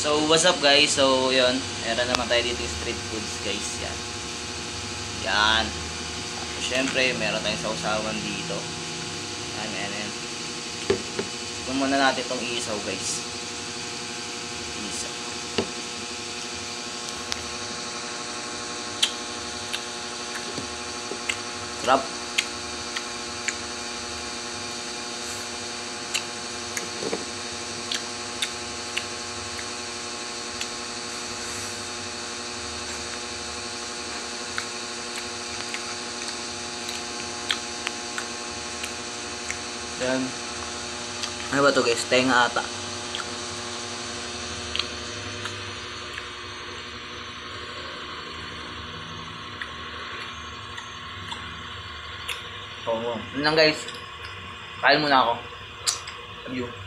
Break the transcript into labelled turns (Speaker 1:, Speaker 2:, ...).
Speaker 1: So, what's up guys? So, yun. Meron naman tayo dito yung street foods guys. Yan. Yan. Siyempre, meron tayong sausawan dito. Yan. Ito muna natin itong isaw guys. Isaw. Sarap. Yan. Ano ba to guys? Tenga ata. Oo. Yun lang guys. Kain muna ako. Love you.